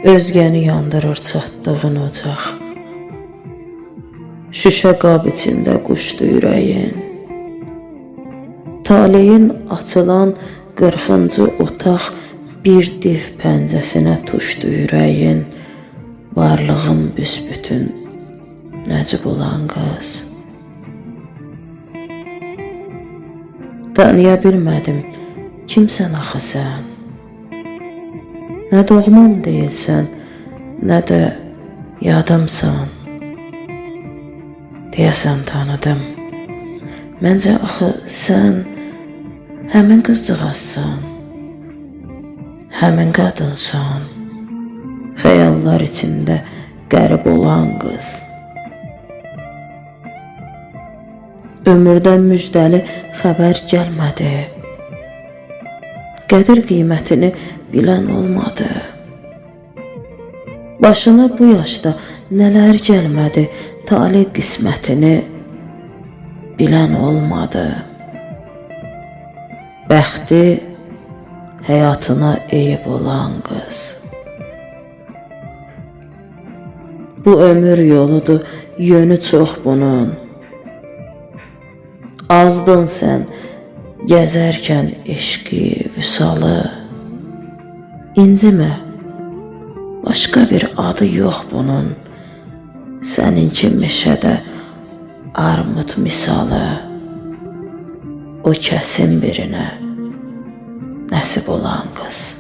özgəni yandırır çatdığın ocaq. Şüşə qab içində quşdu ürəyin. Taleyin açılan 40-cı otaq bir div pəncəsinə tuşdu ürəyin. Varlığın büsbütün nəcib olan qız. Tanıya bilmədim, kimsən axı sən? Nə doğmam deyilsən, nə də yadımsan. Deyəsən tanıdım. Məncə axı sən həmin qızcığazsan, həmin qadınsan. Xəyallar içində qərib olan qız. Ömürdən müjdəli xəbər gəlmədi. Qədir qiymətini bilən olmadı. Başına bu yaşda nələr gəlmədi, tale qismətini bilən olmadı. Bəxti həyatına eyib olan qız. Bu ömür yoludur, yönü çox bunun. Azdın sən gəzərkən eşqi, vüsalı. İncimə, başqa bir adı yox bunun. Səninki meşədə armud misalı. O kəsin birinə nəsib olan qız.